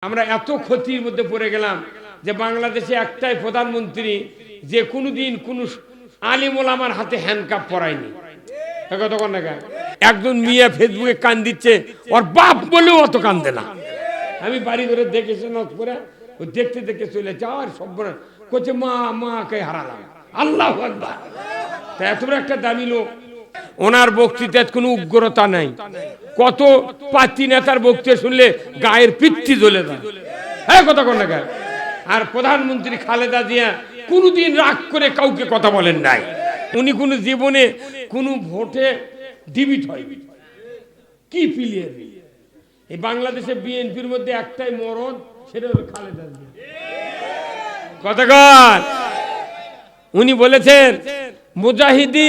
আমরা এত ক্ষতির মধ্যে পড়ে গেলাম যে বাংলাদেশে একটাই প্রধানমন্ত্রী যে কোনোদিন কোনো আলিম ওলামার হাতে হ্যান্ডকাপ পরায়নি। তখন একজন মিয়া ফেসবুকে কান দিচ্ছে, ওর বাপ বলেও অত কান্দে না। আমি বাড়ি ধরে দেখেছি নজপুরে, ও দেখতে দেখতে চলে যাওয়ার সব করছে মা মা কে হারালাম। আল্লাহু আকবার। তা এত বড় একটা দামি লোক, ওনার বক্তৃতার কোনো উগ্রতা নাই। কত পাতি নেতার বক্তৃতা শুনলে গায়ের পিত্তি জ্বলে যায়। হ্যাঁ কথা কোন না। আর প্রধানমন্ত্রী খালেদা জিয়া কোনোদিন রাগ করে কাউকে কথা বলেন নাই। উনি কোনো জীবনে কোনো ভোটে ডিবিট হয় কি প্লেয়ার। এই বাংলাদেশে বিএনপির মধ্যে একটাই মরদ, সেটা হলো খালেদা জিয়া। কতক্ষণ উনি বলেছেন মুজাহিদি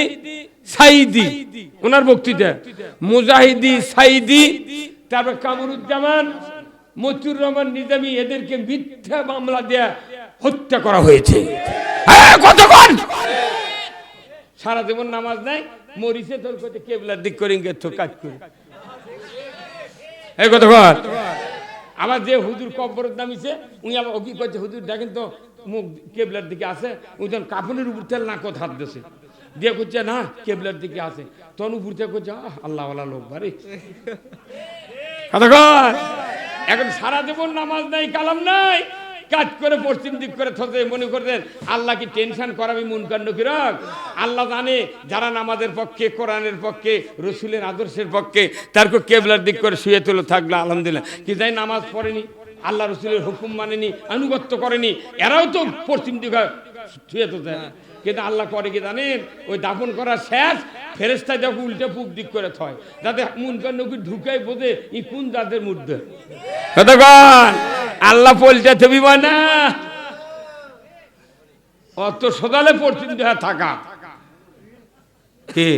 সাইদি, ওনার বক্তৃতা মুজাহিদি সাইদি, তারপর কামরুজ্জামান, মতিউর রহমান নিজামী, এদেরকে মিথ্যা মামলা দিয়ে হত্যা করা হয়েছে। কতক্ষণ সারা জীবন নামাজ নাই, মরিছে তোর কোতে কেবলার দিক করে কাজ করে। এই কতক্ষণ আবার যে হুজুর কবরের নামিছে, উনি আবার কি করছে, হুজুর দেখেন তো মুখ কেবলার দিকে আছে, উনি তখন কাপড়ের উপর তেল না কথা হাত দিয়েছে দিয়ে করছে না কেবলার দিকে আছে, তখন উপর থেকে করছে আল্লাহ আল্লাহ লোক বাড়ি। এখন সারা জীবন নামাজ নাই, কালাম নাই, কাজ করে পশ্চিম দিক করে থতে মনে করতেন আল্লাহ কি টেনশন করাবি মুনকার নকিরক। আল্লাহ জানে যারা নামাজের পক্ষে, কোরআনের পক্ষে, রসুলের আদর্শের পক্ষে, তারপর কেবলার দিক করে শুয়ে তুলে থাকলো আলহামদুলিল্লাহ। কি যাই নামাজ পড়েনি, আল্লাহ রসুলের হুকুম মানেনি, আনুগত্য করেনি, এরাও তো পশ্চিম দিকে শুয়ে তুলতে। কিন্তু আল্লাহ করে কি জানেন, ওই দাফন করার শেষ ফেরেশতা যখন উল্টে পূব দিক করে থয়, যাতে মুনকার নকির ঢুকাই বোঝে ই কোন জাতের মধ্যে। কতক্ষণ আল্লাহ পলটা থবি না, অত সদালে পশ্চিম দিকে থাকা কি।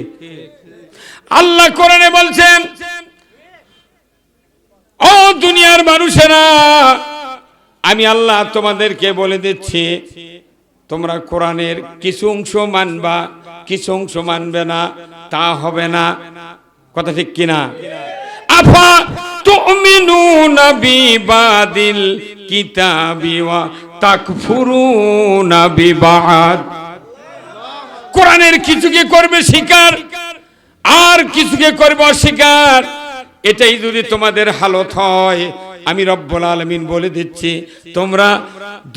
আল্লাহ কোরআনে বলছেন, ও দুনিয়ার মানুষেরা, আমি আল্লাহ তোমাদেরকে বলে দিচ্ছি, তোমরা কোরআনের কিছু অংশ মানবা, কিছু অংশ মানবে না, তা হবে না। কথা ঠিক কিনা? আফা তুমিনুনা বিবাদিল কিতাবি ওয়া তাকফুরুনা বিবাদ। কোরআনের কিছুকে করবে স্বীকার, আর কিছুকে করবে অস্বীকার। এটাই যদি তোমাদের হালত হয়, আমি রব্বুল আলামিন বলে দিচ্ছি, তোমরা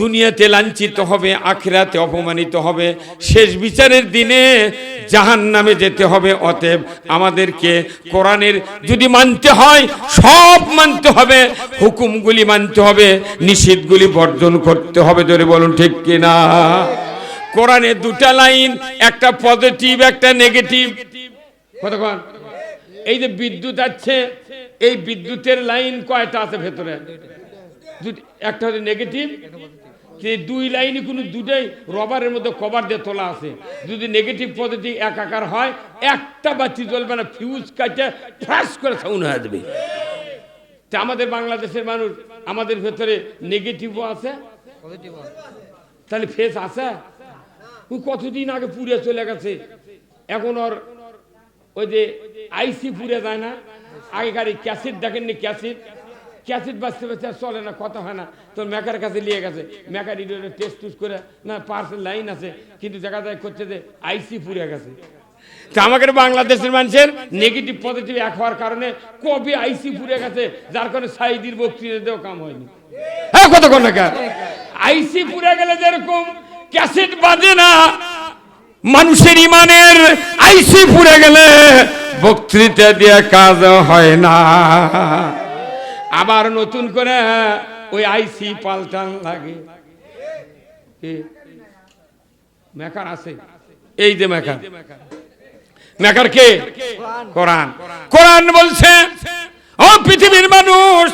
দুনিয়াতে লাঞ্ছিত হবে, আখিরাতে অপমানিত হবে, শেষ বিচারের দিনে জাহান্নামে যেতে হবে। অতএব আমাদেরকে কোরআনের যদি মানতে হয় সব মানতে হবে, হুকুমগুলি মানতে হবে, নিষেধগুলি বর্জন করতে হবে। ধরে বলুন ঠিক কিনা? কোরআনে দুটা লাইন, একটা পজিটিভ একটা নেগেটিভ। কতক্ষণ এই যে বিদ্যুৎ আছে, এই বিদ্যুতের লাইন কয়টা আছে ভেতরে? একটা হচ্ছে নেগেটিভ, দুই লাইনই কোনো দুটাই রবারের মধ্যে কভার দিয়ে তোলা আছে। যদি নেগেটিভ পজিটিভ একাকার হয়, একটা বাতি জ্বলবে না, ফিউজ কাটে ফ্ল্যাশ করে সাউন্ড হয়ে যাবে। তা আমাদের বাংলাদেশের মানুষ, আমাদের ভেতরে নেগেটিভও আছে, তাহলে ফেস আছে। কতদিন আগে পুড়ে চলে গেছে, এখন ওর ওই যে আইসি পুড়ে যায় না। আগেকার ক্যাসেট দেখেননি, ক্যাসেট বাঁচতে বাঁচতে চলে না, কথা হয় না, তো মেকার কাছে নিয়ে গেছে, মেকার টেস্ট টুস করে না পার্সেল লাইন আছে, কিন্তু দেখা যায় করছে যে আইসি পুড়ে গেছে। তা আমাদের বাংলাদেশের মানুষের নেগেটিভ পজিটিভ এক হওয়ার কারণে কবে আইসি পুড়ে গেছে, যার কারণে সাইদির বক্তৃতা দেওয়া কাম হয়নি। হ্যাঁ কতক্ষণ না, আইসি পুড়ে গেলে যেরকম ক্যাসেট বাজে না, মানুষের ইমানের আইসি পুড়ে গেলে বক্তৃতা দিয়ে কাজ হয় না। আবার নতুন করে ওই আইসি পাল্টান লাগে। মেকার আছে, এই যে মেকার, মেকার কে? কোরআন। কোরআন বলছে, ও পৃথিবীর মানুষ,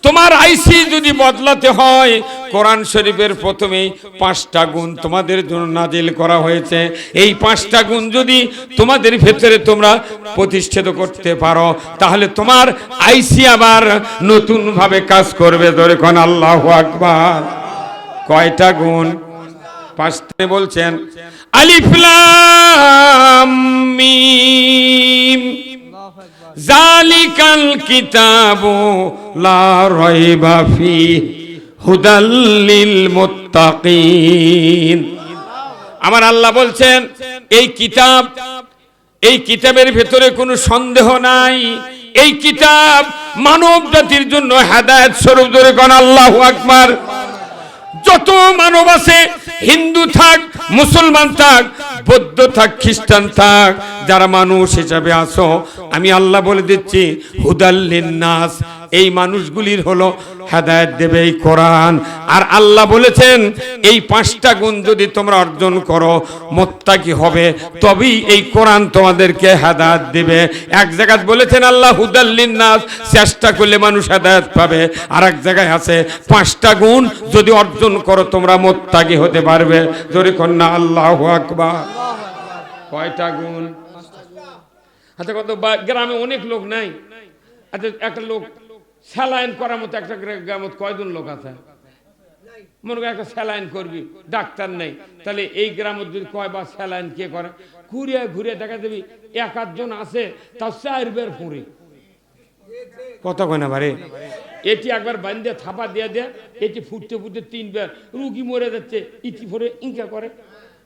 তোমার আইসি যদি বদলাতে হয়, কোরআন শরীফের প্রথমেই 5টা গুণ তোমাদের জন্য নাজিল করা হয়েছে। এই 5টা গুণ যদি তোমাদের ভেতরে তোমরা প্রতিষ্ঠিত করতে পারো, তাহলে তোমার আইসি আবার নতুন ভাবে কাজ করবে। ধরে কোন আল্লাহু আকবার। কয়টা গুণ? 5টা বলছেন, আলিফ লাম মিম জালিকাল কিতাবু লা রাইবা ফিহি হুদাল লিল মুত্তাকিন। আমার আল্লাহ বলছেন এই কিতাবের ভেতরে কোনো সন্দেহ নাই, এই কিতাব মানব জাতির জন্য হেদায়েত স্বরূপ। ধরে কোন আল্লাহু আকবার। যত মানব আছে, হিন্দু থাক, মুসলমান থাক, বৌদ্ধ থাক, খ্রিস্টান থাক, যারা মানুষ হিসাবে আসো, আমি আল্লাহ বলে দিচ্ছি হুদাল লিন্নাস, এই মানুষগুলির হলো হেদায়েত দেবে এই কোরআন। আর আল্লাহ বলেছেন এই 5টা গুণ যদি তোমরা অর্জন করো, মুত্তাকি হবে, তবেই এই কোরআন তোমাদেরকে হেদায়েত দেবে। এক জায়গায় বলেছেন আল্লাহ হুদাল লিন্নাস, চেষ্টা করলে মানুষ হেদায়েত পাবে। আর এক জায়গায় আছে 5টা গুণ যদি অর্জন করো তোমরা মুত্তাকি হতে পারবে। জোরে কন্যা আল্লাহু আকবার। কয়টা গুণ? আচ্ছা, কত গ্রামে অনেক লোক নাই। আচ্ছা, একটা লোক স্যালাইন করার মতো একটা গ্রামত কয়জন লোক আছে? মনে করে একটা স্যালাইন করবি, ডাক্তার নেই, তাহলে এই গ্রামত যদি কয়বার স্যালাইন কে করে? ঘুরিয়ে ঘুরিয়ে দেখা যাবি 1-8 আছে, তাও 4 বের ফুঁড়ি। কত কয়না বারে? এটি একবার বান্ধে থাপা দিয়ে দেয়, এটি ফুটতে ফুটতে 3 বার, রুগী মরে যাচ্ছে, ইটি ফোরে ইনকা করে,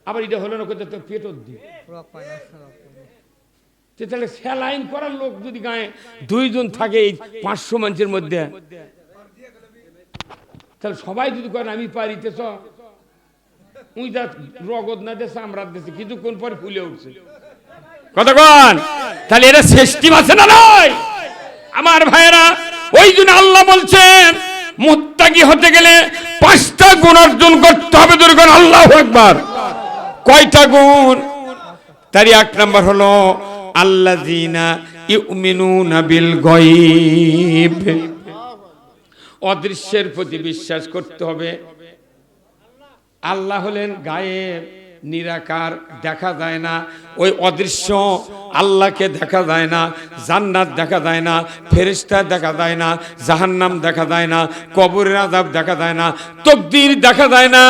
আবার এটা হলো না করতে তো পেটত দিয়ে। তাহলে স্যালাইন করার লোক যদি গায়ে 2 জন থাকে এই 500 মানুষের মধ্যে, তাহলে সবাই যদি করেন আমি পারি, উই যা রগদ না দেশে আমরা দেশে কিছুক্ষণ পরে ফুলে উঠছে। কতক্ষণ? তাহলে এটা সিস্টেম আছে না নয়? আমার ভাইরা, ওই জন্য আল্লাহ বলছেন মুত্তাকি হতে গেলে 5টা গুণ অর্জন করতে হবে। দুর্গণ আল্লাহু আকবার। কয়টা গুণ? তার 1 নাম্বার হলো আল্লাযীনা ইউমিনুনা বিল গায়ব, অদৃশ্যের প্রতি বিশ্বাস করতে হবে। আল্লাহ হলেন গায়েব, নিরাকার, দেখা যায় না। ওই অদৃশ্য আল্লাহকে দেখা যায় না। জান্নাত দেখা যায় না, ফেরেশতা দেখা যায় না, জাহান্নাম দেখা যায় না, কবরের আযাব দেখা যায় না, তাকদীর দেখা যায় না।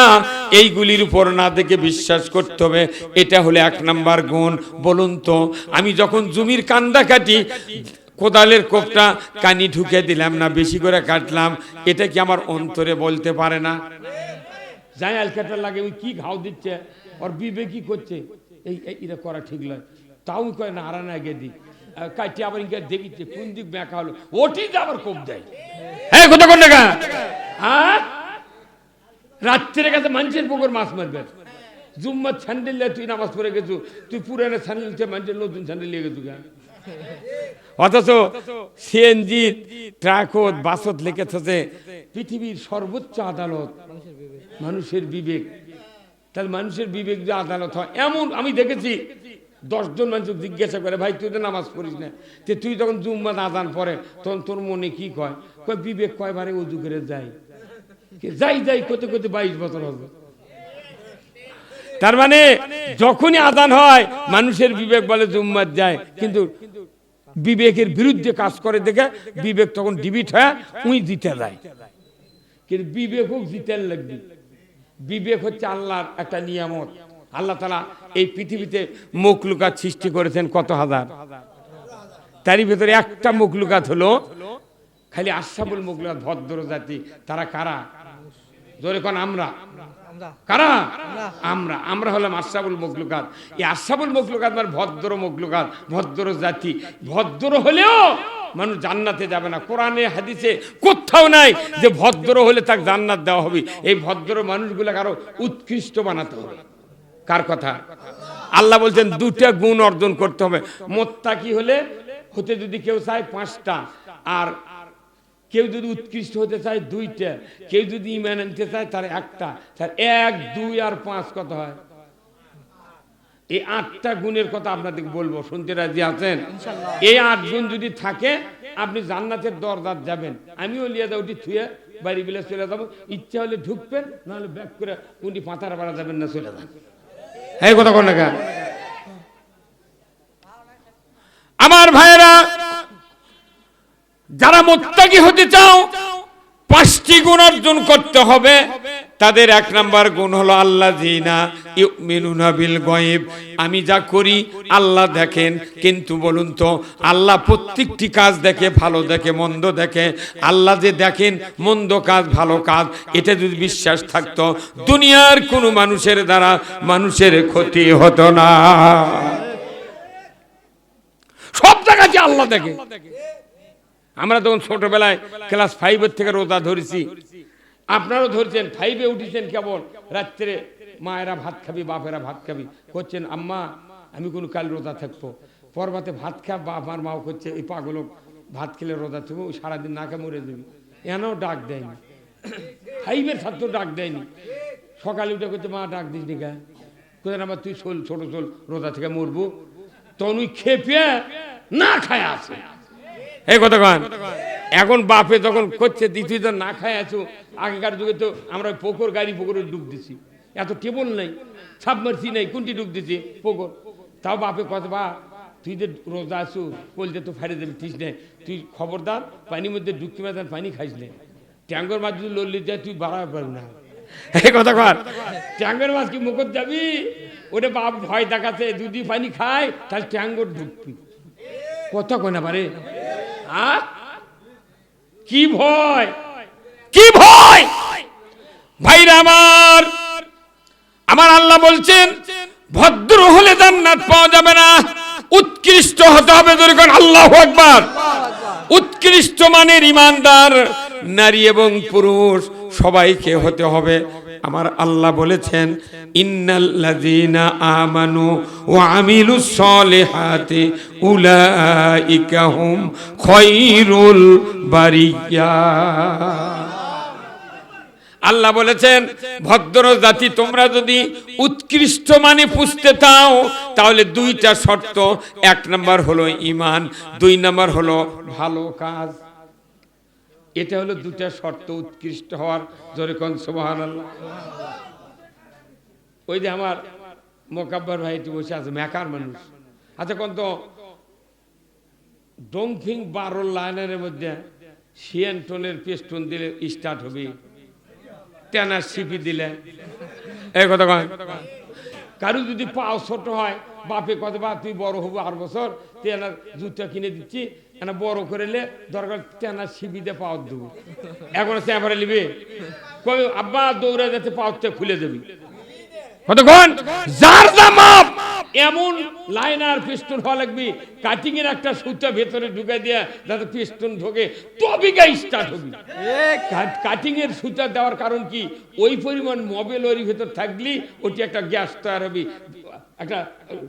এইগুলির উপর না দেখে বিশ্বাস করতে হবে। এটা হলো 1 নাম্বার গুণ। বলুন তো, আমি যখন জমির কান্দা কাটি, কোদালের কোপটা কানি ঢুকে দিলাম না, বেশি করে কাটলাম, এটা কি আমার অন্তরে বলতে পারে না? যাই আলকাটা লাগে, ওই কি ঘাও দিচ্ছে, ওর বিবেক কি করছে, এটা করা ঠিক নয়, তাও কয় না হারানা আগে দিই কাটি, আবার ইনকে দেখিচ্ছে কোন দিক ব্যাকা হলো, ওটি আবার কোপ দেয়। হ্যাঁ, কথা কোন টাকা? হ্যাঁ, রাত্রে কাছে মানুষের পুকুর মাছ মারবে। জুম্মার স্যান্ডেল তুই নামাজ পড়ে গেছু, তুই পুরানো স্যান্ডেল মানুষের নতুন স্যান্ডেল নিয়ে গেছু। অথচ সিএনজি ট্রাকত বাসত লিখেছে পৃথিবীর সর্বোচ্চ আদালত মানুষের বিবেক। তাহলে মানুষের বিবেক যে আদালত হয়, এমন আমি দেখেছি 10 জন মানুষ জিজ্ঞাসা করে, ভাই তুই তো নামাজ পড়িস না, তুই তখন জুম্মাত আজান পড়ে তখন তোর মনে কি কয়? কয় বিবেক কয়বারে উজু করে যাই যাই করতে করতে 22 বছর হবে। তার মানে যখনই আজান হয় মানুষের বিবেক বলে জুম্মাত যায়, কিন্তু বিবেকের বিরুদ্ধে কাজ করে দেখে বিবেক তখন ডিবিট হয়, উই জিতে যায়। কিন্তু বিবেক হোক জিতে লাগবে। বিবেক হচ্ছে আল্লাহর একটা নিয়ামত। আল্লাহ তাআলা এই পৃথিবীতে মখলুকাত সৃষ্টি করেছেন কত হাজার, তারই ভিতরে একটা মখলুকাত হলো খালি আশরাফুল মখলুকাত, ভদ্র জাতি। তারা কারা? জোরে কোন আমরা। কারা? আমরা হলাম আশরাফুল মখলুকাত। এই আশরাফুল মখলুকাত মানে ভদ্র মখলুকাত, ভদ্র জাতি। ভদ্র হলেও মানুষ জান্নাতে যাবে না। কোরআনে হাদিসে কোথাও নাই যে ভদ্র হলে তাকে জান্নাত দেওয়া হবে। এই ভদ্র মানুষগুলোকে আরো উৎকৃষ্ট বানাতে হবে। কার কথা? আল্লাহ বলছেন 2টা গুণ অর্জন করতে হবে। মুত্তাকি হতে যদি কেউ চায় 5টা, আর কেউ যদি উৎকৃষ্ট হতে চায় 2টা, কেউ যদি ঈমান আনতে চায় তার 1টা। তার 1, 2 আর 5 কত হয়? এই 8টা গুণের কথা আপনাদের বলবো, শুনতে রাজি আছেন? এই 8 গুণ যদি থাকে আপনি জান্নাতের দরজাত যাবেন। আমিও লিয়ে যাও উঠি থুয়ে বাড়ি বিলে চলে যাবো, ইচ্ছা হলে ঢুকবেন, নাহলে ব্যাক করে উনি পাতার পাড়া যাবেন না, চলে যান। এই কথা কোন টাকা? আমার ভাইয়েরা, যারা মুত্তাকি হতে চাও 5টি গুণ অর্জন করতে হবে। তাদের এক নাম্বার গুণ হলো আল্লাযীনা ইউমিনুনা বিল গায়ব। আমি যা করি আল্লাহ দেখেন, কিন্তু বলুন তো আল্লাহ প্রত্যেকটি কাজ দেখে, ভালো দেখে মন্দ দেখে। আল্লাহ যে দেখেন মন্দ কাজ ভালো কাজ, এটা যদি বিশ্বাস থাকতো দুনিয়ার কোনো মানুষের দ্বারা মানুষের ক্ষতি হতো না। সব জায়গাতে আল্লাহ দেখে। আমরা তখন ছোটবেলায় ক্লাস 5 থেকে রোজা ধরেছি, আপনারাও ধরছেন, 5 উঠেছেন কেবল, রাত্রে মায়েরা ভাত খাবি, বাপেরা ভাত খাবি করছেন, আম্মা আমি কোন কাল রোজা থাকবো, পরবাতে ভাত খা, বাপ আর মাও করছে এই পাগল ভাত খেলে রোজা থাকবো, সারাদিন না খেয়ে মরে যাবি, এনাও ডাক দেয়নি। 5 ছাত্র ডাক দেয়নি, সকালে উঠে করছে মা ডাক দিস নি গা, কোথায় আবার তুই ছোট ছোল রোজা থেকে মরবো, তখন ওই খেপে না খায় আছে এই কথা কন। এখন বাপে যখন করছে দ্বিতীয় জন না খায় আছো, আগেকার যুগে তো আমরা পুকুর গাড়ি পুকুরে ডুব দিছি, এত টেবল নেই, সাবমার্সি নেই, কোনটি ডুব দিছি পুকুর, তাও বাপে কত বা তুই যে রোজা আছো বলছে তো ফাড়ে দেবে ঠিক নেই, তুই খবরদার পানির মধ্যে ডুবকি মাছ পানি খাইস নে, ট্যাঙ্গর মাছ যদি লড়লি যায় তুই বাড়াতে পারবি না এই কথা কর। ট্যাঙ্গর মাছ কি মুখত যাবি, ওটা বাপ ভয় দেখাচ্ছে যদি পানি খায় তাহলে ট্যাঙ্গর ঢুকবি, কথা কয় না পারে। কি ভয়, কি ভয় ভাইরা আমার, আমার আল্লাহ বলছেন ভদ্র হলে জান্নাত পাওয়া যাবে না, উৎকৃষ্ট হতে হবে। যখন আল্লাহু আকবার, উৎকৃষ্ট মানের ঈমানদার নারী এবং পুরুষ সবাইকে হতে হবে। আমার আল্লাহ বলেছেন ইন্নাল্লাযীনা আমানু ওয়া আমিলুস সলিহাতি উলাইকা হুম খায়রুল বারিয়া। আল্লাহ বলেছেন ভদ্র জাতি তোমরা যদি উৎকৃষ্ট মানে পুষতে চাও তাহলে 2টা শর্ত, 1 নাম্বার হলো ঈমান, 2 নাম্বার হলো ভালো কাজ। এটা হলো 2টা শর্ত উৎকৃষ্ট হওয়ার। জোরে কোন সুবহানাল্লাহ। ওই যে আমার মোকাব্বর ভাই একটু বসে আছে, মেকার মানুষ। আচ্ছা কোন তো ডংফিং 12 লাইনের মধ্যে সিয়েন্টনের পিস্টন দিলে স্টার্ট হবে, টেনার সিপি দিলে এই কথা কয়। কারো যদি পাও ছোট হয় বাপে কত বা তুই বড় হবো 8 বছর, টেনার জুতা কিনে দিচ্ছি, এনা বড় করেলে দরকার টেনার সিপি দিয়ে পাও দেবো, এখন চেপারে নিবে কই আব্বা দৌড়ে যেতে পাওতে খুলে দেবি কতক্ষণ। যার জামাপ এমন লাইনার পিস্টন হওয়া লাগবে, কাটিং এর একটা সুতা ভেতরে ঢুকে দেয়া যাতে পিস্টন ঢোকে তবে গাই স্টার্ট হবে। কাটিং এর সুতা দেওয়ার কারণ কি, ওই পরিমাণ মোবাইল ওর ভেতর থাকলে ওটি একটা গ্যাস তৈরি হবে, একটা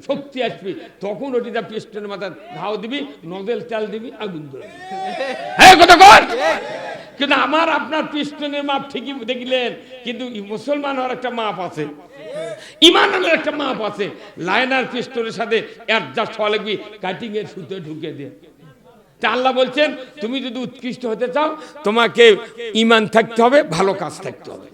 শক্তি আসবে, তখন ওটি দা পিস্টনের মাথায় ঘাও দিবি, নজেল তেল দিবি, আগুন ধরবে। হ্যাঁ কতক্ষণ। কিন্তু আমার আপনার পিস্টনের মাপ ঠিকই দেখলেন, কিন্তু মুসলমান হওয়ার একটা মাপ আছে, ইমানের একটা মাপ আছে। লাইনার পিস্টনের সাথে অ্যাডজাস্ট হওয়া লাগবে, কাটিং এর সুতো ঢুকে দিয়ে। তা আল্লাহ বলছেন তুমি যদি উৎকৃষ্ট হতে চাও তোমাকে ইমান থাকতে হবে, ভালো কাজ থাকতে হবে।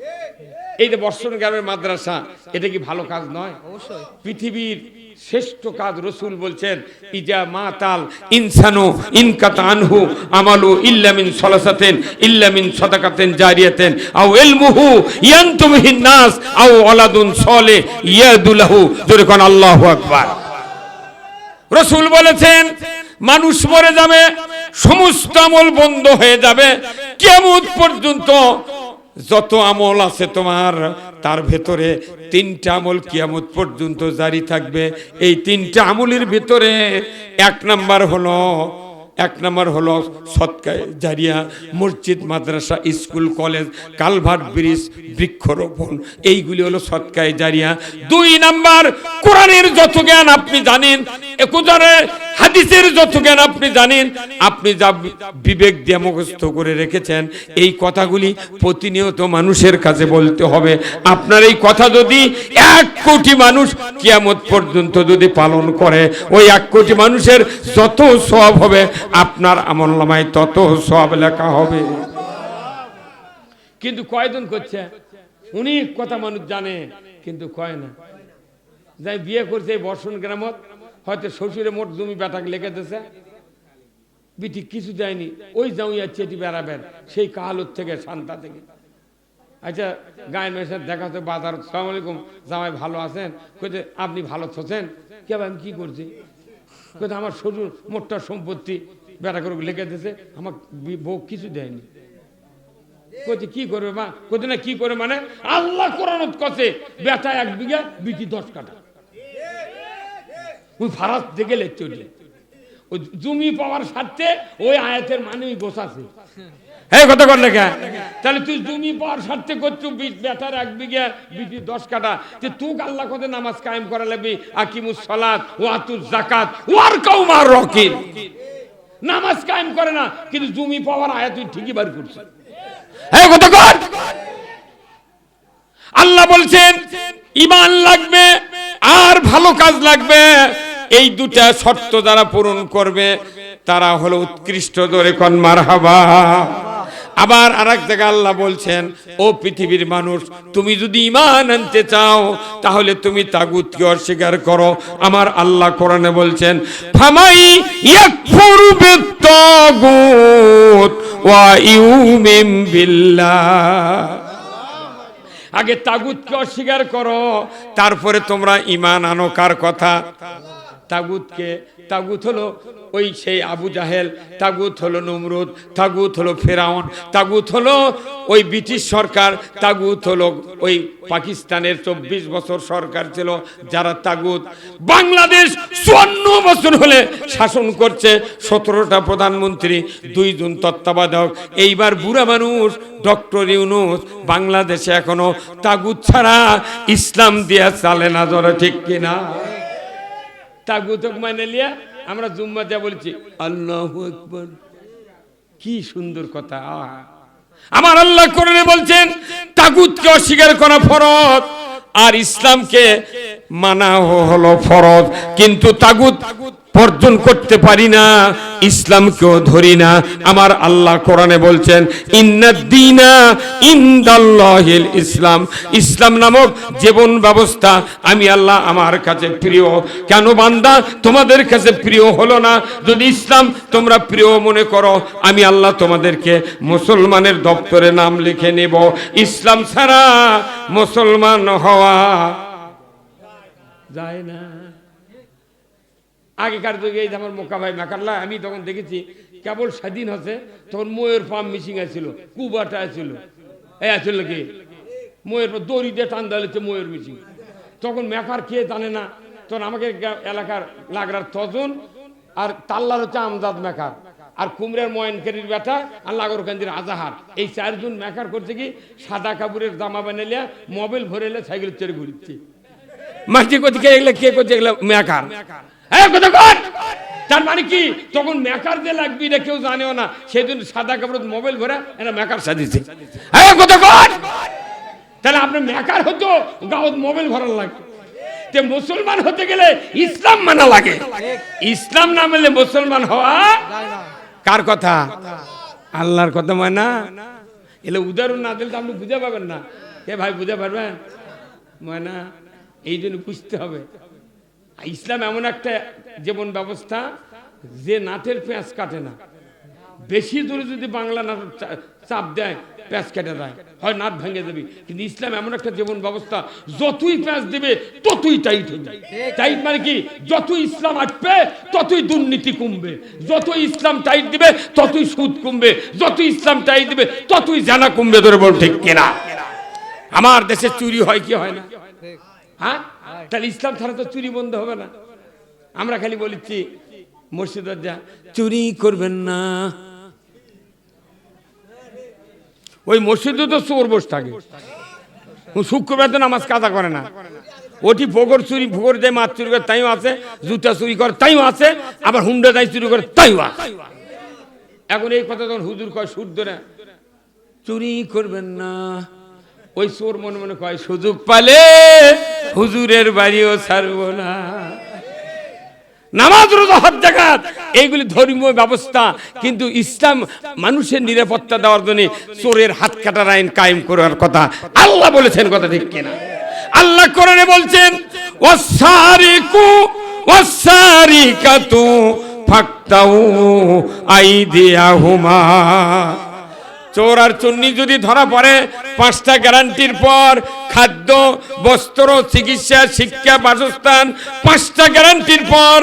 এই যে বর্ষণ গ্রামের মাদ্রাসা, এটা কি ভালো কাজ নয়? অবশ্যই পৃথিবীর শ্রেষ্ঠ কাজ। রাসূল বলছেন ইজা মাতাল ইনসানু ইনকাতা আনহু আমালু ইল্লা মিন সালাসাতিন ইল্লা মিন সাদাকাতিন জারিয়াতিন আও ইলমুহু ইয়ানতুমিহিন নাস আও ওয়ালাদুন সালিহ ইয়াদুলাহু। জোরে কোন আল্লাহু আকবার। রাসূল বলেছেন মানুষ মরে যাবে, সমস্ত আমল বন্ধ হয়ে যাবে, কিয়ামত পর্যন্ত যত আমল আছে তোমার তার ভেতরে 3টা আমল কিয়ামত পর্যন্ত জারি থাকবে। এই 3টা আমলের ভিতরে 1 নাম্বার হলো সদকায়ে জারিয়া, মসজিদ মাদ্রাসা স্কুল কলেজ কালভার্ট ব্রিজ বৃক্ষরোপণ, এইগুলি হলো সদকায়ে জারিয়া। 2 নাম্বার কোরআনের যত জ্ঞান আপনি জানেন, কোরআনের হাদিসের যত জ্ঞান আপনি জানেন, আপনি যা বিবেক দিয়ে মুখস্থ করে রেখেছেন, এই কথাগুলি প্রতিনিয়ত মানুষের কাছে বলতে হবে। আপনার এই কথা যদি 1 কোটি মানুষ কিয়ামত পর্যন্ত যদি পালন করে, ওই 1 কোটি মানুষের যত সওয়াব হবে আপনার আমলনামায় তত সওয়াব লেখা হবে। কিন্তু কয়জন করছে? অনেক কথা মানুষ জানে কিন্তু কয় না। যাই বিয়ে করছে এই বর্ষণ গ্রামত, হয়তো শ্বশুরে মোট জমি বেটাকে লেগে দিয়েছে, বিটি কিছু দেয়নি, ওই যাই যাচ্ছে এটি বেড়াবেন সেই কাহালুর থেকে শান্তা থেকে আচ্ছা গায়ের মেয়ের সাথে দেখা হচ্ছে বাজার, আসসালামু আলাইকুম জামাই ভালো আছেন? কইতে আপনি ভালো থাকেন? কে ভাই আমি কি করছি? কইতে আমার শ্বশুর মোটটা সম্পত্তি বেটা করে লিখে দিয়েছে, আমার বউ কিছু দেয়নি। কইতে কি করবে মা? কইতে না কি করে মানে আল্লাহ কোরআন কছে বেটা 1 বিঘা বিটি 10 কাঠা। ওই ফারাজ দেখে লেখছে ওই জমি পাওয়ার স্বার্থে ওই আয়াতের মানে ওই গোছাছে। হ্যাঁ কথা কর লেখা, তাহলে তুই জমি পাওয়ার স্বার্থে করছু বেটার 1 বিঘা বিটি 10 কাঠা, তুই আল্লাহ কতে নামাজ কায়েম করা লাগবি, আকিমুস সালাত ওয়া আতুজ যাকাত ওয়ার কাউমার রাকিব। নামাজ কায়েম করে না কিন্তু জমি পাওয়ার আয়াত তুই ঠিকই বার করছিস। হ্যাঁ কথা কর। আল্লাহ বলছেন ঈমান লাগবে আর ভালো কাজ লাগবে, এই দুটা শর্ত যারা পূরণ করবে তারা হলো উৎকৃষ্ট। জোরে কোন মারহাবা। আবার আরেক জায়গায় আল্লাহ বলছেন ও পৃথিবীর মানুষ, তুমি যদি ঈমান আনতে চাও তাহলে তুমি তাগুতকে অস্বীকার করো। আমার আল্লাহ কোরআনে বলছেন ফামাই ইয়াকফুরু বিত-তাগুত ওয়া ইউমিন বিল্লাহ। আগে তাগুতকে অস্বীকার করো, তারপরে তোমরা ঈমান আনো। কার কথা? তাগুতকে। তাগুত হলো ওই সেই আবু জাহেল, তাগুত হলো নমরুদ, তাগুত হলো ফেরাউন, তাগুত হলো ওই ব্রিটিশ সরকার, তাগুত হলো ওই পাকিস্তানের 24 বছর সরকার ছিল যারা তাগুত। বাংলাদেশ 54 বছর হলে শাসন করছে, 17টা প্রধানমন্ত্রী, 2 জন তত্ত্বাবধায়ক। এইবার বুড়া মানুষ ডক্টর ইউনূস বাংলাদেশে এখনো তাগুত ছাড়া ইসলাম দিয়া চলে না। জোরে ঠিক কিনা? তাগুতক মানে লিয়া আমরা জুম্মাতে বলছি আল্লাহু আকবার। কি সুন্দর কথা। আমার আল্লাহ কোরআনে বলছেন তাগুতকে অস্বীকার করা ফরজ আর ইসলামকে মানা হলো ফরজ, কিন্তু তাগুত বর্জন করতে পারি না, ইসলামকেও ধরি না। আমার আল্লাহ কোরআনে বলছেন ইন্নাদ-দীনা ইনদাল্লাহিল ইসলাম, ইসলাম নামক জীবন ব্যবস্থা আমি আল্লাহ আমার কাছে প্রিয়। কেন বান্দা তোমাদের কাছে প্রিয় হলো না? যদি ইসলাম তোমরা প্রিয় মনে করো, আমি আল্লাহ তোমাদেরকে মুসলমানের দপ্তরে নাম লিখে নেব। ইসলাম ছাড়া মুসলমান হওয়া যায় না। আগেকার যুগে এই যে আমার মোকা ভাই মাকাল্লা, আমি তখন দেখেছি কেবল স্বাধীন হচ্ছে তখন ময়ূর পাম্প মিশিং আছিল, কুবাটা আছিল, এই আছিল কি ময়ূর দড়ি দিয়ে টান দেওয়া ময়ূর মিশিং। তখন মেকার কে জানে না, তখন আমাকে এলাকার লাগরার তজন আর তাল্লার হচ্ছে আমজাদ মেকার আর কুমড়ের ময়নকারীর বেটা আর লাগরকান্দির আজাহার, এই 4 জন মেকার করছে কি সাদা কাপড়ের জামা বানাইলে মোবাইল ভরেলে সাইকেল চড়ে ঘুরছে। মাঝে কোথায় এগুলো কে করছে? এগুলো মেকার। তার মানে কি তখন মেকার যে লাগবে এটা কেউ জানেও না, সেদিন সাদা কাপড় মোবাইল ভরে এরা মেকার সাজিয়েছে। তাহলে আপনার মেকার হতো গাঁত মোবাইল ভরার লাগে, তে মুসলমান হতে গেলে ইসলাম মানা লাগে। ইসলাম না মানলে মুসলমান হওয়া কার কথা? আল্লাহর কথা। মানা এলে উদাহরণ না দিলে তো আপনি বুঝে পাবেন না। কে ভাই বুঝে পারবেন? মানা এই জন্য বুঝতে হবে ইসলাম এমন একটা জীবন ব্যবস্থা যে নাটের পেঁয়াজ কাটে না। বেশি দূরে যদি বাংলা নাট চাপ দেয় পেঁয়াজ কেটে দেয়, হয় নাট ভেঙে দেবে। কিন্তু ইসলাম এমন একটা জীবন ব্যবস্থা যতই পেঁয়াজ দেবে ততই টাইট হবে। টাইট মানে কি? যতই ইসলাম আটবে ততই দুর্নীতি কমবে, যতই ইসলাম টাইট দিবে ততই সুদ কমবে, যতই ইসলাম টাইট দিবে ততই জানা কমবে। ধরে বল ঠিক কিনা? আমার দেশে চুরি হয় কি হয় না? হ্যাঁ, তাহলে ইসলাম ছাড়া তো চুরি বন্ধ হবে না। আমরা খালি বলেছি মসজিদে যা চুরি করবেন না, ওই মসজিদে তো চোর বসে থাকে, শুক্রবার তো নামাজ কাজা করে না। ওটি ফোকর চুরি, ফোকর দেয় মাছ চুরি করে তাইও আছে, জুতা চুরি করে তাইও আছে, আবার হুন্ডা দায় চুরি করে তাইও আছে। এখন এই কথা যখন হুজুর কয় সুদ ধরে চুরি করবেন না, ওই চোর মনে মনে কয় সুযোগ পালে হুজুরের বাড়িও ছাড়বো না। নামাজ, রোজা, হজ, যাকাত এইগুলি ধর্মীয় ব্যবস্থা, কিন্তু ইসলাম মানুষের নিরাপত্তা দেওয়ার জন্য চোরের হাত কাটার আইন কায়েম করার কথা আল্লাহ বলেছেন। কথা ঠিক কিনা? আল্লাহ কোরআনে বলছেন ওয়াসারিকু ওয়াসারিকাতু ফাকতাউ আইদিয়াহুমা, চোর আর চুন্নি যদি ধরা পড়ে 5টা গ্যারান্টির পর খাদ্য, বস্ত্র, চিকিৎসা, শিক্ষা, বাসস্থান, 5টা গ্যারান্টির পর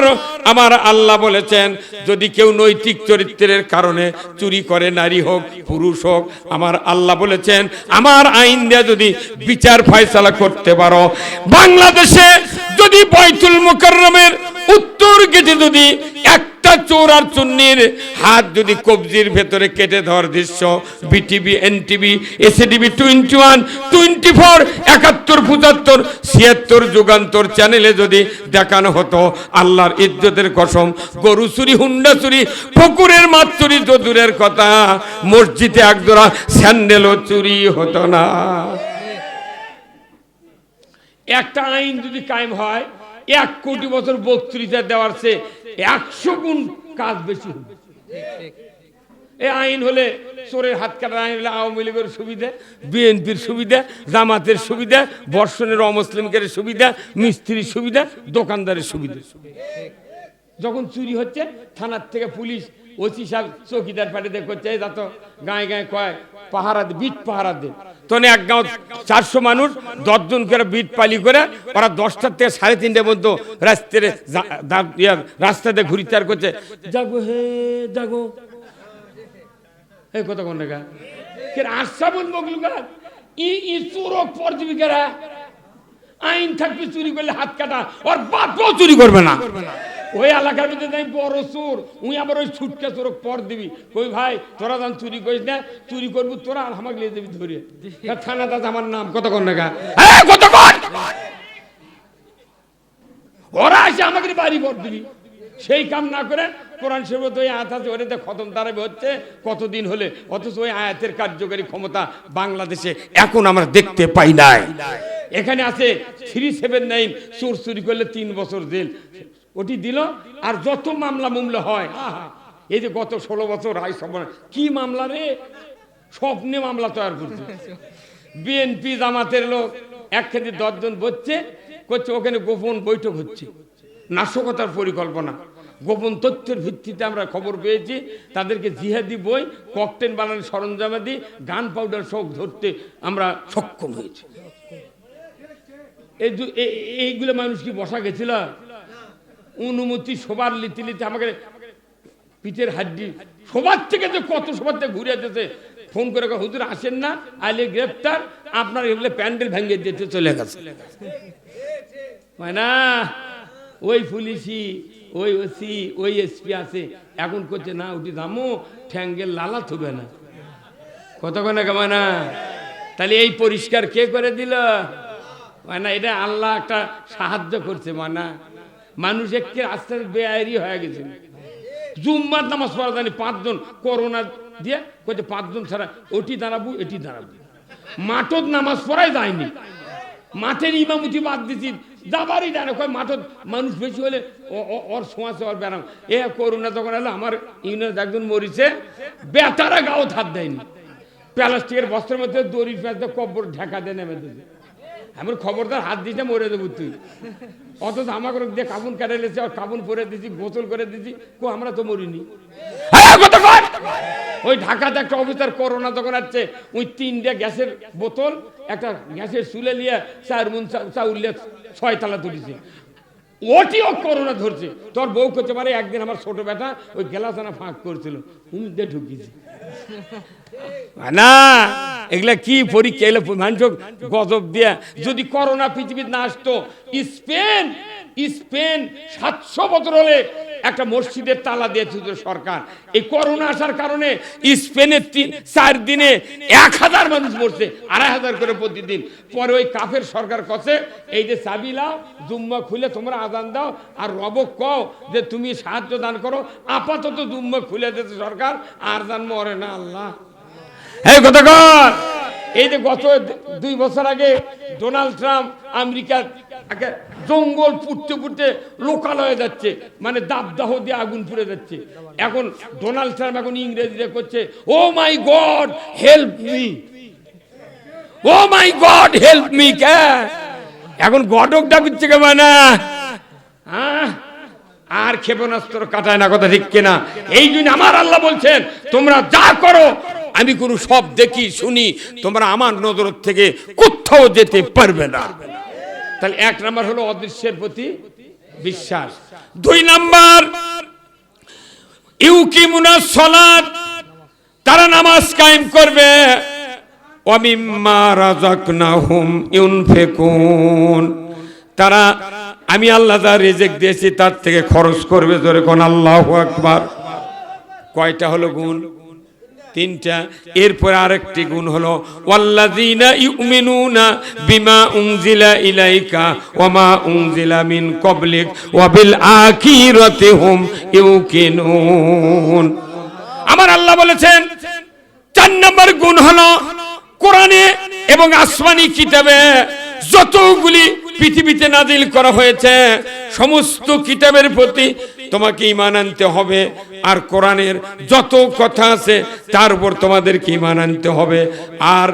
আমার আল্লাহ বলেছেন যদি কেউ নৈতিক চরিত্রের কারণে চুরি করে, নারী হোক পুরুষ হোক, আমার আল্লাহ বলেছেন আমার আইন দিয়ে যদি বিচার ফয়সালা করতে পারো। বাংলাদেশে যদি বাইতুল মুকাররমের উত্তর গেটে যদি একটা চোর আর চুন্নির হাত যদি কবজির ভেতরে কেটে ধর দৃশ্য বিটিভি, এনটিভি, এসএটিভি 21, 24, 71, 75, 76 যুগান্তর চ্যানেলে যদি দেখানো হতো, আল্লাহর ইজ্জতের কসম, গরু চুরি, হুন্ডা চুরি, পুকুরের মাছ চুরি তো দূরের কথা, মসজিদে একজোড়া স্যান্ডেলও চুরি হতো না। একটা আইন যদি কায়েম হয় 1 কোটি বছর বক্তৃতা দেওয়ার চেয়ে 100 গুণ কাজ বেশি হবে। এই আইন হলে চোরের হাত কাটার আইন হলে আওয়ামী লীগের সুবিধা, বিএনপির সুবিধা, জামাতের সুবিধা, বর্ষণের অমুসলিমদের সুবিধা, মিস্ত্রির সুবিধা, দোকানদারের সুবিধা। যখন চুরি হচ্ছে থানার থেকে পুলিশ, ওসি সাহেব, চৌকিদার পাঠিয়ে করছে যা তো গায়ে গায়ে কয় পাহারা দে, বিট পাহারা দে। তখন এক গাঁও 400 মানুষ 10 জন করে বিট পালি করে ওরা 10টার থেকে 3:30টার মধ্যে রাস্তাতে ঘুরিচার করছে, জাগো হে জাগো, এই কথা কোন রেখা আশা বলবো চোরক পরজীবিকারা আইন থাকবে চুরি করলে হাত কাটা, ওর বাপও চুরি করবে না। ওই এলাকার মধ্যে যাই বড় চোর, উই আবার ওই ছুটকে চোরক পর দিবি, কই ভাই তোরা যখন চুরি করিস না, চুরি করবি তোরা আর আমাকে নিয়ে যাবি ধরে থানা, দাদা আমার নাম কত কোন রেখা কত ওরা এসে আমাকে বাড়ি পর দিবি। সেই কাম না করে কোরআন শরীফে ওই আয়াত আছে, ওরে খতম তারাবি হচ্ছে কতদিন হলে, অথচ ওই আয়াতের কার্যকারী ক্ষমতা বাংলাদেশে এখন আমরা দেখতে পাই নাই। এখানে আছে 379 চোর চুরি করলে 3 বছর জেল, ওটি দিল। আর যত মামলা হয়, এই যে গত 16 বছর রায় সব কি মামলা রে, স্বপ্নে মামলা তৈরি করছে। বিএনপি জামাতের লোক একসাথে 10 জন বসছে করছে, ওখানে গোপন বৈঠক হচ্ছে, নাশকতার পরিকল্পনা। গোপন তথ্যের ভিত্তিতে আমরা খবর পেয়েছি তাদেরকে জিহাদি বই, ককটেল বানানোর সরঞ্জামাদি, গান পাউডার সহ ধরতে আমরা সক্ষম হয়েছি। এইগুলো মানুষ কি বসা গেছিল? অনুমতি সবার লিতে লিতে আমাকে পিঠের হাড্ডি সবার থেকে যে কত সবার থেকে ঘুরে যেতেছে, ফোন করে হুজুর আসেন না, আইলে গ্রেপ্তার, আপনার এগুলো প্যান্ডেল ভেঙে দিতে চলে গেছে। না ওই পুলিশি, ওই ওসি, ওই এসপি আছে, এখন করছে না উঠি দামো ঠ্যাঙ্গের লালা থবে না, কতক্ষণ কেমন না। তাহলে এই পরিষ্কার কে করে দিল? মানে এটা আল্লাহ একটা সাহায্য করছে। মানে মানুষ একটি আস্তে আস্তে বেআইরি হয়ে গেছে। জুম্মার নামাজ পড়া জানি 5 জন, করোনা দিয়ে করছে 5 জন ছাড়া ওটি দাঁড়াবো এটি দাঁড়াবো। মাঠত নামাজ পড়াই যায়নি, মাঠের ইমামতি বাদ দিচ্ছি, যাবারই জানে কয় মাঠত মানুষ বেশি হলে ওর ছোঁয়াছে ওর বেড়াম। এ করোনা যখন এলো আমার ইউনিয়নের একজন মরিছে, বেতারা গাও হাত দেয়নি, প্লাস্টিকের বস্ত্রের মধ্যে দড়ি পেঁচতে কব্বর ঢাকা দিয়ে নেমে দিয়েছে। এমন খবরদার হাত দিতে মরে দেবো তুই, অথচ আমাকে দিয়ে কাপড় কেটে লেছে, কাপড় পরে দিছি, গোসল করে দিছি, আমরা তো মরিনি। ওই ঢাকাতে একটা অফিসার করোনা যখন আসছে, ওই 3টে গ্যাসের বোতল একটা গ্যাসের চুলে নিয়ে 4 মণ চাউল 6 তলা তুলেছে, ওটিও করোনা ধরছে। তোর বউ করতে পারে একদিন আমার ছোট বেটা ওই গেলাসানা ফাঁক করছিল, দিয়ে ঢুকিয়েছে না। এগুলা কি পরীক্ষা, এগুলো মানুষ গজব দিয়া। যদি করোনা পৃথিবীতে না আসতো, স্পেন 700 বছর হলে একটা মসজিদের তালা দিয়েছিল সরকার। এই করোনা আসার কারণে স্পেনের 4 দিনে 1000 মানুষ মরছে, 2500 করে প্রতিদিন। পরে ওই কাফের সরকার কছে এই যে চাবি লাও, জুম্মা খুলে তোমরা আজান দাও, আর রবক কও যে তুমি সাহায্য দান করো। আপাতত জুম্মা খুলে দিয়েছে সরকার, আর জান মরে না আল্লাহ। এই কথা কর, এই যে গত 2 বছর আগে ডোনাল্ড ট্রাম্প আমেরিকার জঙ্গল পুড়তে পুড়তে লোকাল হয়ে যাচ্ছে, মানে দাবদাহ দিয়ে আগুন পুড়ে যাচ্ছে। এখন ডোনাল্ড ট্রাম্প এখন ইংরেজিতে করছে ও মাই গড হেল্প মি, ও মাই গড হেল্প মি। কে এখন গডক ডাকছে কে? মানে আর ক্ষেপণাস্ত্র কাটায় না, কথা ঠিক কিনা? এই জন্য আমার আল্লাহ বলছেন তোমরা যা করো আমি কোন সব দেখি শুনি, তোমরা আমার নজর থেকে কোথাও যেতে পারবে না। তাহলে 1 নাম্বার হলো অদৃশ্যের প্রতি বিশ্বাস। 2 নাম্বার ইউকিমুনাস সালাত, তারা নামাজ কায়েম করবে। ওয়া মিম্মা রাযাকনাহুম ইউনফিকুন, তারা আমি আল্লাহ যা রিজিক দিয়েছি তার থেকে খরচ করবে। জোরে কোন আল্লাহু আকবার। কয়টা হলো গুণ? 3টা। এরপর আরেকটি গুণ হলো ওয়াল্লাযীনা ইউমিনুনা বিমা উনজিলা ইলাইকা ওয়া মা উনজিলা মিন ক্বাবলিক ওয়া বিল আখিরাতি হুম ইউকিনুন। আমার আল্লাহ বলেছেন 4 নম্বর গুণ হলো কোরআনে এবং আসমানি কিতাবে যতগুলি পৃথিবীতে নাজিল করা হয়েছে সমস্ত কিতাবের প্রতি তোমাকে ঈমান আনতে হবে। আর কোরআনের যত কথা আছে তার উপর তোমাদেরকে ঈমান আনতে হবে। আর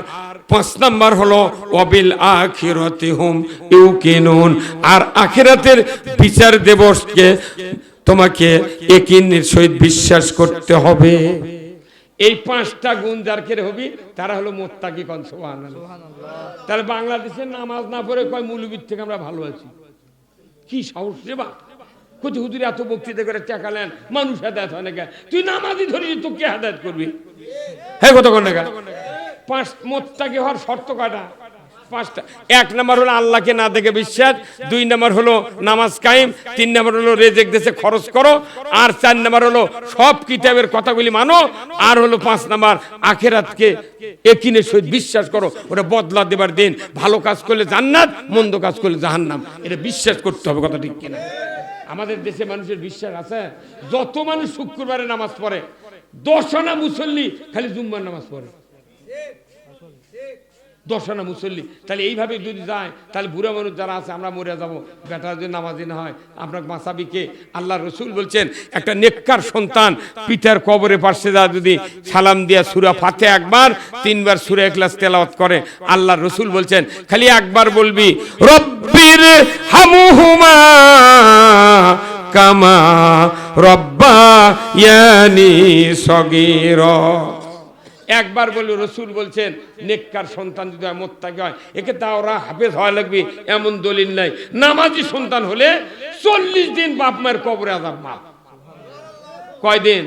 5 নাম্বার হলো ওয়াবিল আখিরাতি হুম ইউকিনুন, আর আখিরাতের বিচার দিবসকে তোমাকে ইয়াকিনের সহিত বিশ্বাস করতে হবে। এই 5টা গুণ যার কেরে হবি তারা হলো মুত্তাকি। কোন সুবহানাল্লাহ। তাহলে বাংলাদেশে নামাজ না পড়ে কয় মৌলবীর থেকে আমরা ভালো আছি। কি সাহস রে বা, কোটি হুজুর এত বক্তৃতা করে টাকালেন, মানুষ হেদায়েত হয় না কেন? তুই নামাজই ধরি তো কে হেদায়েত করবি? হ্যাঁ কত কোন টাকা? 5 মুত্তাকি হওয়ার শর্ত কয়টা? 5টা। 1 নাম্বার হলো আল্লাহকে না দেখে বিশ্বাস, 2 নাম্বার হলো নামাজ কায়েম, 3 নাম্বার হলো রিজিক দেশে খরচ করো, আর 4 নাম্বার হলো সব কিতাবের কথাগুলি মানো, আর হলো 5 নাম্বার আখিরাতকে ইয়াকিনের সহিত বিশ্বাস করো। ওটা বদলা দেবার দিন, ভালো কাজ করলে জান্নাত, মন্দ কাজ করলে জাহান্নাম। এটা বিশ্বাস করতে হবে। কথা ঠিক কিনা? আমাদের দেশে মানুষের বিশ্বাস আছে। যত মানুষ শুক্রবারে নামাজ পড়ে 10 আনা মুসল্লি খালি জুম্মার নামাজ পড়ে। 10 আনা মুসল্লি। তাহলে এইভাবে যদি যায় তাহলে বুড়া মানুষ যারা আছে আমরা মরে যাবো। বেটা যদি নামাজি না হয় আপনার বাঁচাবিকে? আল্লাহ রসুল বলছেন একটা নেককার সন্তান পিতার কবরে পাশে যা যদি সালাম দিয়া সূরা ফাতিহা একবার 3 বার সূরা ইখলাস তেলাওয়াত করে, আল্লাহ রসুল বলছেন খালি একবার বলবি রব্বির হামহুমা কামা রব্বায়ানি সগীরা। একবার বলে রসুল বলছেন নেককার সন্তান যদি মুত্তাকি হয় একে তা ওরা হাফেজ হওয়া লাগবে এমন দলিল নাই। নামাজি সন্তান হলে 40 দিন বাপ মায়ের কবরে আযাব মাফ। কয়দিন?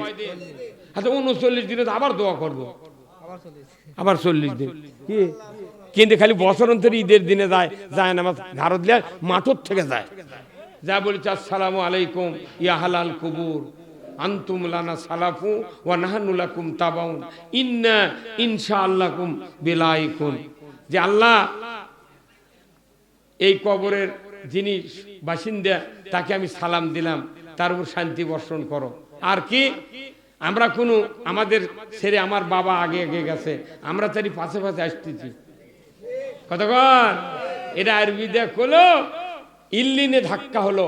আচ্ছা 39 দিনে আবার দোয়া করব, আবার 40 দিন। কি কিন্তু খালি বছর অন্তরে ঈদের দিনে যায় নামাজ ঘাড়ত দিয়ে মাঠর থেকে যায়, যা বলেছে আসসালামু আলাইকুম ইয়া হালাল কুবুর আনতুম লানা সালাফু ওয়া নাহনু লাকুম তাবাউন ইন্না ইনশাআল্লাকুম বিলাইকুন। যে আল্লাহ এই কবরের যিনি বাসিন্দা তাকে আমি সালাম দিলাম, তার উপর শান্তি বর্ষণ করো। আর কি আমরা কোনো আমাদের ছেড়ে আমার বাবা আগে আগে গেছে, আমরা তারই পাশে পাশে আসতেছি। কতক্ষণ? এটা আরবি দেখ হলো ইল্লিনে ধাক্কা হলো,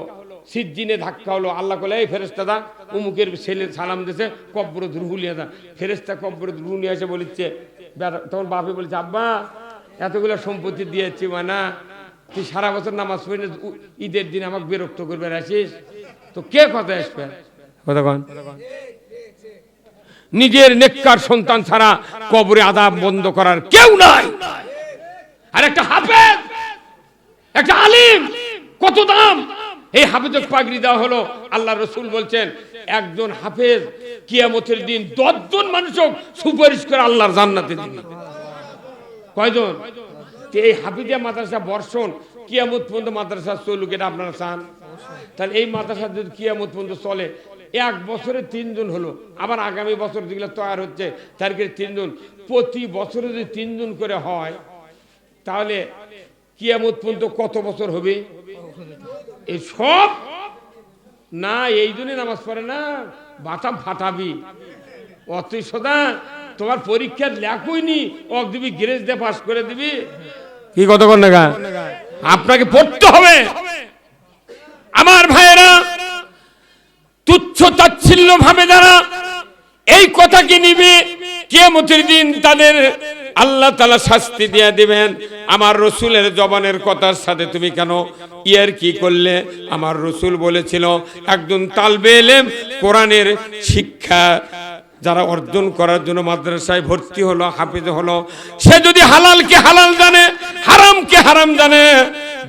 সিজ্জিনে ধাক্কা হলো। আল্লাহ কলে এই ফেরেশতাদা উমুকের ছেলে সালাম দিয়েছে কব্বর ধুরহুলিয়া দা। ফেরেশতা কব্বর ধুরহুলিয়া এসে বলেছে, তখন বাপে বলেছে আব্বা এতগুলো সম্পত্তি দিয়েছি মানা, তুই সারা বছর নামাজ পড়ি না, ঈদের দিন আমাকে বিরক্ত করবে আসিস, তো কে কথা আসবে? কতক্ষণ? নিজের নেককার সন্তান ছাড়া কবরে আযাব বন্ধ করার কেউ নাই। আর একটা হাফেজ, একটা আলিম কত দাম! এই হাফেজক পাগড়ি দেওয়া হলো। আল্লাহ রসুল বলছেন একজন হাফেজ কিয়ামতের দিন 10 জন মানুষক সুপারিশ করে আল্লাহর জান্নাতে দিবে। কয়জন? এই হাফিজিয়া মাদ্রাসা বর্ষণ কিয়ামত পর্যন্ত মাদ্রাসা চলুক, এটা আপনারা চান? তাহলে এই মাদ্রাসা যদি কিয়ামত পর্যন্ত চলে, 1 বছরে 3 জন হলো, আবার আগামী বছর যেগুলো তৈরি হচ্ছে তারকে 3 জন, প্রতি বছরে যদি 3 জন করে হয় তাহলে কিয়ামত পর্যন্ত কত বছর হবে? এই সব না এই জন্য নামাজ পড়ে না, বাটাম ফাটাবি অতই সদা তোমার পরীক্ষার লেখইনি ওক দিবি গ্রেস দিয়ে পাস করে দিবি। কি কত কোন না আপনাকে পড়তে হবে। আমার ভাইয়েরা তুচ্ছ তাচ্ছিল্য ভাবে যারা এই কথাকে নিবে কিয়ামতের দিন তাদের আল্লাহ তাআলা শাস্তি দিয়ে দিবেন। আমার রসুলের জবানের কথার সাথে তুমি কেন ইয়ার কি করলে? আমার রসুল বলেছিল একজন তালবে ইলম কোরআনের শিক্ষা যারা অর্জন করার জন্য মাদ্রাসায় ভর্তি হলো, হাফেজ হলো, সে যদি হালালকে হালাল জানে, হারামকে হারাম জানে,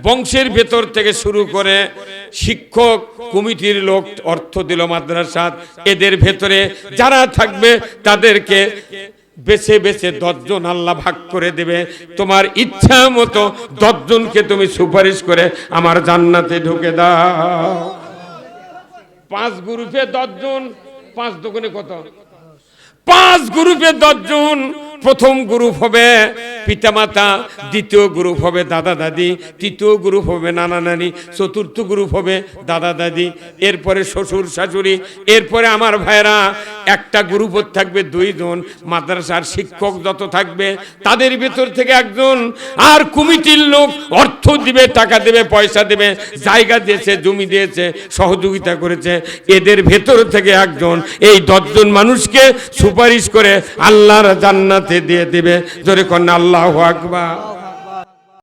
বংশের ভেতর থেকে শুরু করে শিক্ষক কমিটির লোক অর্থ দিল মাদ্রাসাত, এদের ভেতরে যারা থাকবে তাদেরকে বেছে বেছে 10 জন আল্লাহ ভাগ করে দেবে। তোমার ইচ্ছা মতো 10 জনকে তুমি সুপারিশ করে আমার জান্নাতে ঢুকে দাও। 5 গ্রুপে 10 জন, 5 দোকানে কত? 5 গ্রুপে 10 জন। প্রথম গ্রুপ হবে পিতামাতা, দ্বিতীয় গ্রুপ হবে দাদা দাদি, তৃতীয় গ্রুপ হবে নানা নানি, চতুর্থ গ্রুপ হবে দাদা দাদি, এরপরে শ্বশুর শাশুড়ি, এরপরে আমার ভাইরা একটা গ্রুপও থাকবে 2 জন। মাদ্রাসার শিক্ষক যত থাকবে তাদের ভেতর থেকে একজন, আর কমিটির লোক অর্থ দিবে, টাকা দেবে, পয়সা দেবে, জায়গা দিয়েছে, জমি দিয়েছে, সহযোগিতা করেছে, এদের ভেতর থেকে একজন এই 10 জন মানুষকে সুপারিশ করে আল্লাহর জান্নাতে দিয়ে দিবে। জোরে কন্যা আল্লাহু আকবার।